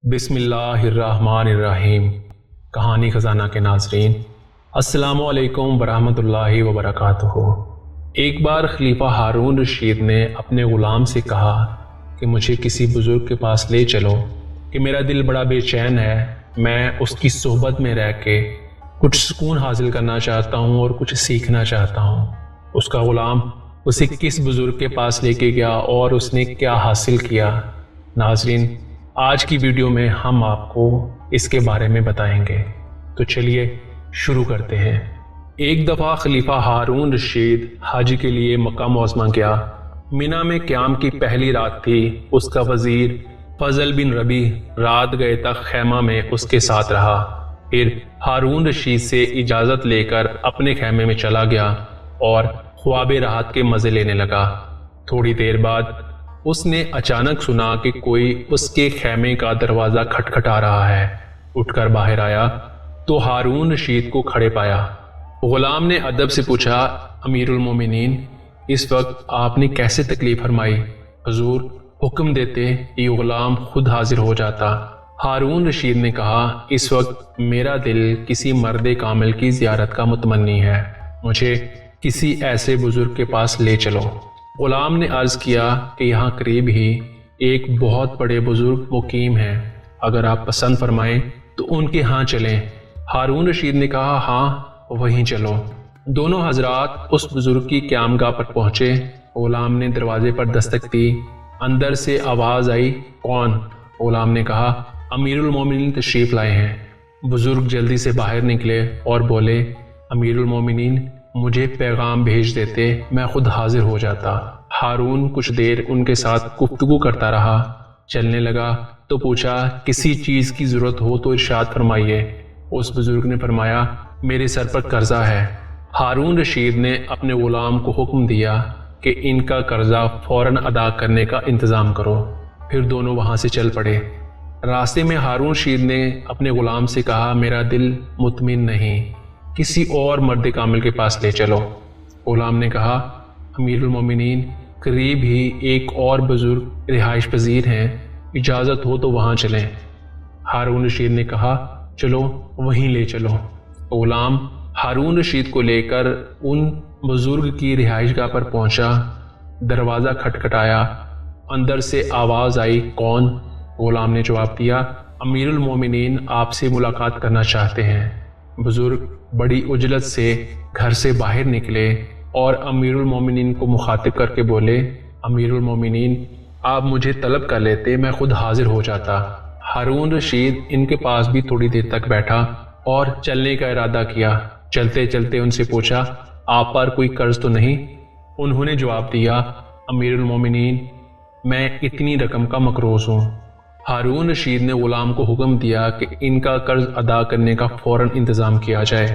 بسم اللہ الرحمن الرحیم۔ کہانی خزانہ کے ناظرین، السلام علیکم ورحمۃ اللہ وبرکاتہ۔ ایک بار خلیفہ ہارون رشید نے اپنے غلام سے کہا کہ مجھے کسی بزرگ کے پاس لے چلو کہ میرا دل بڑا بے چین ہے، میں اس کی صحبت میں رہ کے کچھ سکون حاصل کرنا چاہتا ہوں اور کچھ سیکھنا چاہتا ہوں۔ اس کا غلام اسے کس بزرگ کے پاس لے کے گیا اور اس نے کیا حاصل کیا؟ ناظرین، آج کی ویڈیو میں ہم آپ کو اس کے بارے میں بتائیں گے، تو چلیے شروع کرتے ہیں۔ ایک دفعہ خلیفہ ہارون رشید حج کے لیے مکہ معظمہ گیا۔ مینا میں قیام کی پہلی رات تھی۔ اس کا وزیر فضل بن ربی رات گئے تک خیمہ میں اس کے ساتھ رہا، پھر ہارون رشید سے اجازت لے کر اپنے خیمے میں چلا گیا اور خواب راحت کے مزے لینے لگا۔ تھوڑی دیر بعد اس نے اچانک سنا کہ کوئی اس کے خیمے کا دروازہ کھٹکھٹا رہا ہے۔ اٹھ کر باہر آیا تو ہارون رشید کو کھڑے پایا۔ غلام نے ادب سے پوچھا، امیر المومنین، اس وقت آپ نے کیسے تکلیف فرمائی؟ حضور حکم دیتے یہ غلام خود حاضر ہو جاتا۔ ہارون رشید نے کہا، اس وقت میرا دل کسی مرد کامل کی زیارت کا متمنی ہے، مجھے کسی ایسے بزرگ کے پاس لے چلو۔ غلام نے عرض کیا کہ یہاں قریب ہی ایک بہت بڑے بزرگ مقیم ہیں، اگر آپ پسند فرمائیں تو ان کے ہاں چلیں۔ ہارون رشید نے کہا، ہاں وہیں چلو۔ دونوں حضرات اس بزرگ کی قیامگاہ پر پہنچے۔ غلام نے دروازے پر دستک دی۔ اندر سے آواز آئی، کون؟ غلام نے کہا، امیر المومنین تشریف لائے ہیں۔ بزرگ جلدی سے باہر نکلے اور بولے، امیر المومنین مجھے پیغام بھیج دیتے، میں خود حاضر ہو جاتا۔ ہارون کچھ دیر ان کے ساتھ گفتگو کرتا رہا۔ چلنے لگا تو پوچھا، کسی چیز کی ضرورت ہو تو ارشاد فرمائیے۔ اس بزرگ نے فرمایا، میرے سر پر قرضہ ہے۔ ہارون رشید نے اپنے غلام کو حکم دیا کہ ان کا قرضہ فوراً ادا کرنے کا انتظام کرو۔ پھر دونوں وہاں سے چل پڑے۔ راستے میں ہارون رشید نے اپنے غلام سے کہا، میرا دل مطمئن نہیں، کسی اور مرد کامل کے پاس لے چلو۔ غلام نے کہا، امیر المومنین قریب ہی ایک اور بزرگ رہائش پذیر ہیں، اجازت ہو تو وہاں چلیں۔ ہارون رشید نے کہا، چلو وہیں لے چلو۔ غلام ہارون رشید کو لے کر ان بزرگ کی رہائش گاہ پر پہنچا۔ دروازہ کھٹکھٹایا، اندر سے آواز آئی، کون؟ غلام نے جواب دیا، امیر المومنین آپ سے ملاقات کرنا چاہتے ہیں۔ بزرگ بڑی عجلت سے گھر سے باہر نکلے اور امیر المومنین کو مخاطب کر کے بولے، امیر المومنین آپ مجھے طلب کر لیتے، میں خود حاضر ہو جاتا۔ ہارون رشید ان کے پاس بھی تھوڑی دیر تک بیٹھا اور چلنے کا ارادہ کیا۔ چلتے چلتے ان سے پوچھا، آپ پر کوئی قرض تو نہیں؟ انہوں نے جواب دیا، امیر المومنین میں اتنی رقم کا مقروض ہوں۔ ہارون رشید نے غلام کو حکم دیا کہ ان کا قرض ادا کرنے کا فوراً انتظام کیا جائے۔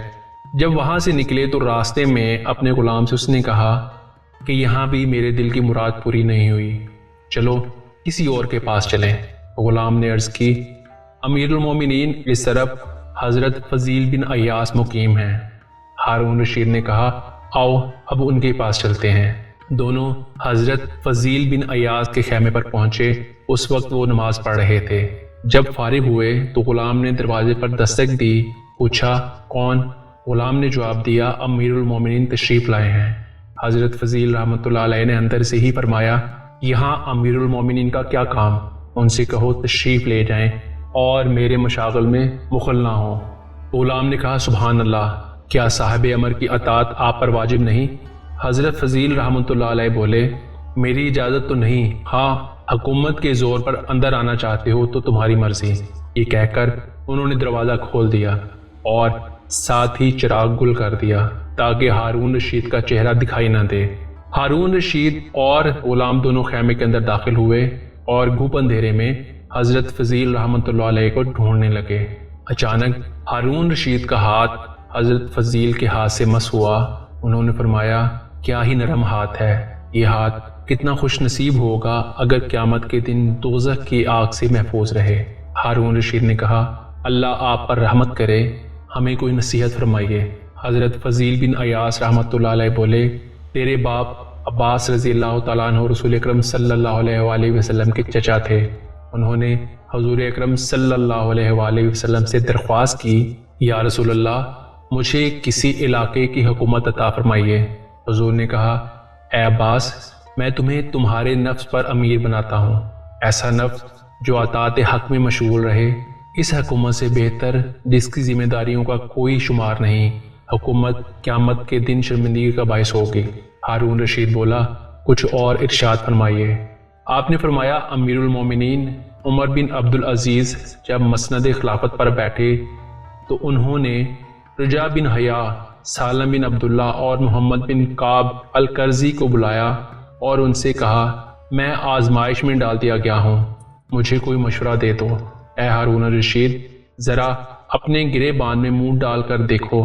جب وہاں سے نکلے تو راستے میں اپنے غلام سے اس نے کہا کہ یہاں بھی میرے دل کی مراد پوری نہیں ہوئی، چلو کسی اور کے پاس چلیں۔ غلام نے عرض کی، امیر المومنین اس طرف حضرت فضیل بن ایاس مقیم ہیں۔ ہارون رشید نے کہا، آؤ اب ان کے پاس چلتے ہیں۔ دونوں حضرت فضیل بن ایاس کے خیمے پر پہنچے۔ اس وقت وہ نماز پڑھ رہے تھے۔ جب فارغ ہوئے تو غلام نے دروازے پر دستک دی۔ پوچھا، کون؟ غلام نے جواب دیا، امیر المومنین تشریف لائے ہیں۔ حضرت فضیل رحمۃ اللہ علیہ نے اندر سے ہی فرمایا، یہاں امیر المومنین کا کیا کام؟ ان سے کہو تشریف لے جائیں اور میرے مشاغل میں مخل نہ ہوں۔ غلام نے کہا، سبحان اللہ، کیا صاحب امر کی اطاعت آپ پر واجب نہیں؟ حضرت فضیل رحمۃ اللہ علیہ بولے، میری اجازت تو نہیں، ہاں حکومت کے زور پر اندر آنا چاہتے ہو تو تمہاری مرضی۔ یہ کہہ کر انہوں نے دروازہ کھول دیا اور ساتھ ہی چراغ گل کر دیا تاکہ ہارون رشید کا چہرہ دکھائی نہ دے۔ ہارون رشید اور غلام دونوں خیمے کے اندر داخل ہوئے اور گھوپ اندھیرے میں حضرت فضیل رحمۃ اللہ علیہ کو ڈھونڈنے لگے۔ اچانک ہارون رشید کا ہاتھ حضرت فضیل کے ہاتھ سے مس ہوا۔ انہوں نے فرمایا، کیا ہی نرم ہاتھ ہے، یہ ہاتھ کتنا خوش نصیب ہوگا اگر قیامت کے دن دوزخ کی آگ سے محفوظ رہے۔ ہارون رشید نے کہا، اللہ آپ پر رحمت کرے، ہمیں کوئی نصیحت فرمائیے۔ حضرت فضیل بن ایاس رحمۃ اللہ علیہ بولے، تیرے باپ عباس رضی اللہ تعالیٰ عنہ رسول اکرم صلی اللہ علیہ وآلہ وسلم کے چچا تھے، انہوں نے حضور اکرم صلی اللہ علیہ وآلہ وسلم سے درخواست کی، یا رسول اللہ مجھے کسی علاقے کی حکومت عطا فرمائیے۔ حضور نے کہا، اے عباس میں تمہیں تمہارے نفس پر امیر بناتا ہوں، ایسا نفس جو اطاعت حق میں مشغول رہے۔ اس حکومت سے بہتر جس کی ذمہ داریوں کا کوئی شمار نہیں، حکومت قیامت کے دن شرمندگی کا باعث ہوگی۔ ہارون رشید بولا، کچھ اور ارشاد فرمائیے۔ آپ نے فرمایا، امیر المومنین عمر بن عبدالعزیز جب مسند خلافت پر بیٹھے تو انہوں نے رجا بن حیا، سالم بن عبداللہ اور محمد بن کعب القرظی کو بلایا اور ان سے کہا، میں آزمائش میں ڈال دیا گیا ہوں، مجھے کوئی مشورہ دے دو۔ اے ہارون الرشید ذرا اپنے گریبان میں منہ ڈال کر دیکھو۔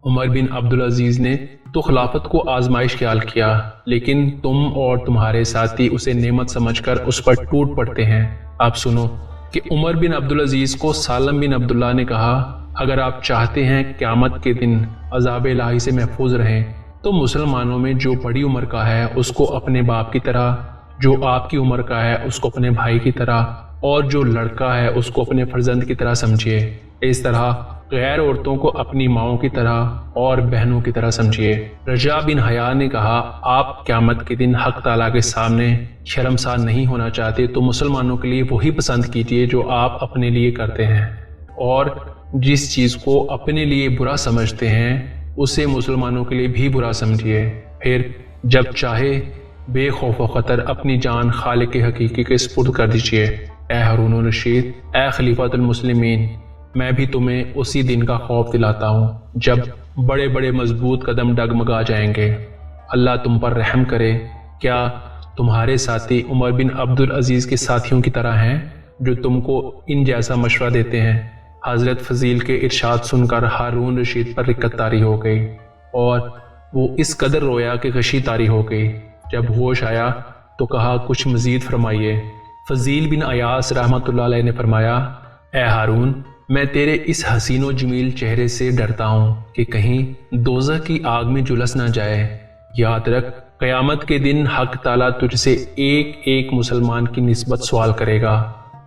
عمر بن عبدالعزیز نے تو خلافت کو آزمائش خیال کیا، لیکن تم اور تمہارے ساتھی اسے نعمت سمجھ کر اس پر ٹوٹ پڑتے ہیں۔ آپ سنو کہ عمر بن عبدالعزیز کو سالم بن عبداللہ نے کہا، اگر آپ چاہتے ہیں قیامت کے دن عذاب الہی سے محفوظ رہیں تو مسلمانوں میں جو بڑی عمر کا ہے اس کو اپنے باپ کی طرح، جو آپ کی عمر کا ہے اس کو اپنے بھائی کی طرح، اور جو لڑکا ہے اس کو اپنے فرزند کی طرح سمجھیے۔ اس طرح غیر عورتوں کو اپنی ماؤں کی طرح اور بہنوں کی طرح سمجھیے۔ رجا بن حیا نے کہا، آپ قیامت کے دن حق تعالیٰ کے سامنے شرمسار نہیں ہونا چاہتے تو مسلمانوں کے لیے وہی پسند کیجیے جو آپ اپنے لیے کرتے ہیں، اور جس چیز کو اپنے لیے برا سمجھتے ہیں اسے مسلمانوں کے لیے بھی برا سمجھیے۔ پھر جب چاہے بے خوف و خطر اپنی جان خالق حقیقی کے سپرد کر دیجیے۔ اے ہارون الرشید، اے خلیفۃ المسلمین، میں بھی تمہیں اسی دن کا خوف دلاتا ہوں جب بڑے بڑے مضبوط قدم ڈگمگا جائیں گے۔ اللہ تم پر رحم کرے، کیا تمہارے ساتھی عمر بن عبدالعزیز کے ساتھیوں کی طرح ہیں جو تم کو ان جیسا مشورہ دیتے ہیں؟ حضرت فضیل کے ارشاد سن کر ہارون رشید پر رکت طاری ہو گئی اور وہ اس قدر رویا کہ غشی طاری ہو گئی۔ جب ہوش آیا تو کہا، کچھ مزید فرمائیے۔ فضیل بن عیاض رحمۃ اللہ علیہ نے فرمایا، اے ہارون میں تیرے اس حسین و جمیل چہرے سے ڈرتا ہوں کہ کہیں دوزخ کی آگ میں جلس نہ جائے۔ یاد رکھ قیامت کے دن حق تعالیٰ تجھ سے ایک ایک مسلمان کی نسبت سوال کرے گا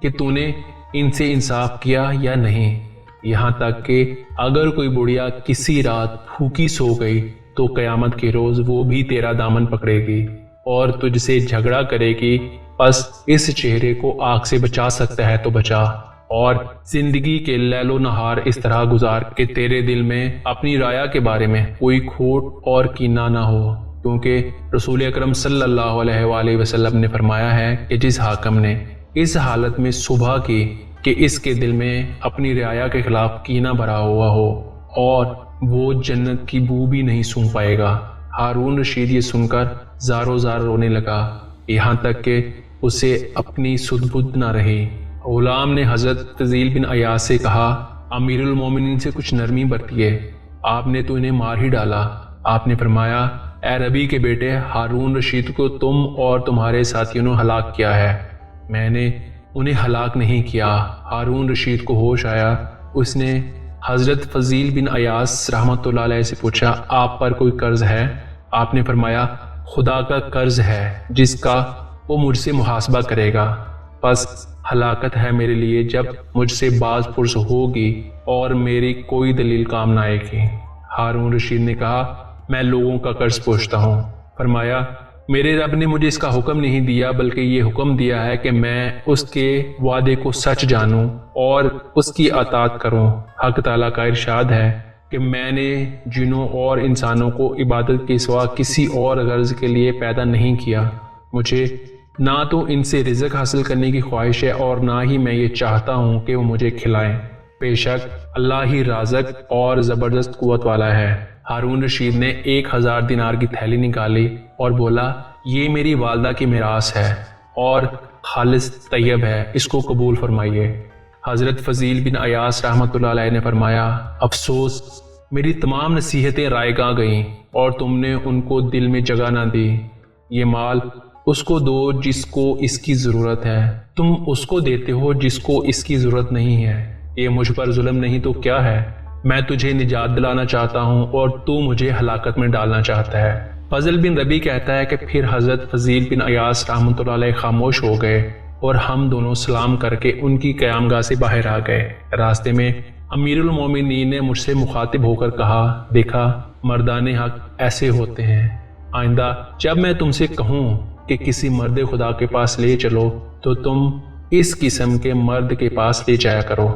کہ تو نے ان سے انصاف کیا یا نہیں، یہاں تک کہ اگر کوئی بڑھیا کسی رات بھوکی سو گئی تو قیامت کے روز وہ بھی تیرا دامن پکڑے گی اور تجھ سے جھگڑا کرے گی، پس اس چہرے کو آگ سے بچا سکتا ہے تو بچا، اور زندگی کے لیل و نہار اس طرح گزار کہ تیرے دل میں اپنی رایا کے بارے میں کوئی کھوٹ اور کینہ نہ ہو، کیونکہ رسول اکرم صلی اللہ علیہ وآلہ وسلم نے فرمایا ہے کہ جس حاکم نے اس حالت میں صبح کی کہ اس کے دل میں اپنی رعایا کے خلاف کینہ بھرا ہوا ہو، اور وہ جنت کی بو بھی نہیں سونگھ پائے گا۔ ہارون رشید یہ سن کر زاروں زار رونے لگا، یہاں تک کہ اسے اپنی سدھ بدھ نہ رہی۔ غلام نے حضرت فضیل بن عیاض سے کہا، امیر المومنین سے کچھ نرمی برتیے، آپ نے تو انہیں مار ہی ڈالا۔ آپ نے فرمایا، اے ربی کے بیٹے، ہارون رشید کو تم اور تمہارے ساتھیوں نے ہلاک کیا ہے، میں نے انہیں ہلاک نہیں کیا۔ ہارون رشید کو ہوش آیا، اس نے حضرت فضیل بن عیاض رحمۃ اللہ علیہ سے پوچھا، آپ پر کوئی قرض ہے؟ آپ نے فرمایا، خدا کا قرض ہے جس کا وہ مجھ سے محاسبہ کرے گا، پس ہلاکت ہے میرے لیے جب مجھ سے باز پرس ہوگی اور میری کوئی دلیل کام نہ آئے گی۔ ہارون رشید نے کہا، میں لوگوں کا قرض پوچھتا ہوں۔ فرمایا، میرے رب نے مجھے اس کا حکم نہیں دیا بلکہ یہ حکم دیا ہے کہ میں اس کے وعدے کو سچ جانوں اور اس کی اطاعت کروں۔ حق تعالیٰ کا ارشاد ہے کہ میں نے جنوں اور انسانوں کو عبادت کے سوا کسی اور غرض کے لیے پیدا نہیں کیا، مجھے نہ تو ان سے رزق حاصل کرنے کی خواہش ہے اور نہ ہی میں یہ چاہتا ہوں کہ وہ مجھے کھلائیں، بے شک اللہ ہی رازق اور زبردست قوت والا ہے۔ ہارون رشید نے 1000 دینار کی تھیلی نکالی اور بولا، یہ میری والدہ کی میراث ہے اور خالص طیب ہے، اس کو قبول فرمائیے۔ حضرت فضیل بن عیاض رحمۃ اللہ علیہ نے فرمایا، افسوس میری تمام نصیحتیں رائے گاہ گئیں اور تم نے ان کو دل میں جگہ نہ دی۔ یہ مال اس کو دو جس کو اس کی ضرورت ہے، تم اس کو دیتے ہو جس کو اس کی ضرورت نہیں ہے، یہ مجھ پر ظلم نہیں تو کیا ہے؟ میں تجھے نجات دلانا چاہتا ہوں اور تو مجھے ہلاکت میں ڈالنا چاہتا ہے۔ فضل بن ربی کہتا ہے کہ پھر حضرت فضیل بن عیاض رحمۃ اللہ علیہ خاموش ہو گئے، اور ہم دونوں سلام کر کے ان کی قیام گاہ سے باہر آ گئے۔ راستے میں امیر المومنین نے مجھ سے مخاطب ہو کر کہا، دیکھا مردان حق ایسے ہوتے ہیں، آئندہ جب میں تم سے کہوں کہ کسی مرد خدا کے پاس لے چلو تو تم اس قسم کے مرد کے پاس لے جایا کرو۔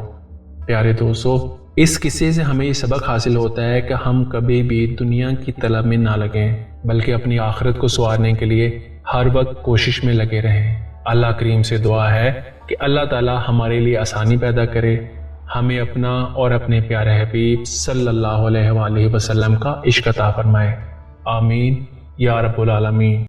پیارے دوستو، اس قصے سے ہمیں یہ سبق حاصل ہوتا ہے کہ ہم کبھی بھی دنیا کی طلب میں نہ لگیں، بلکہ اپنی آخرت کو سنوارنے کے لیے ہر وقت کوشش میں لگے رہیں۔ اللہ کریم سے دعا ہے کہ اللہ تعالی ہمارے لیے آسانی پیدا کرے، ہمیں اپنا اور اپنے پیارے حبیب صلی اللہ علیہ وآلہ وسلم کا عشق عطا فرمائے۔ آمین یا رب العالمین۔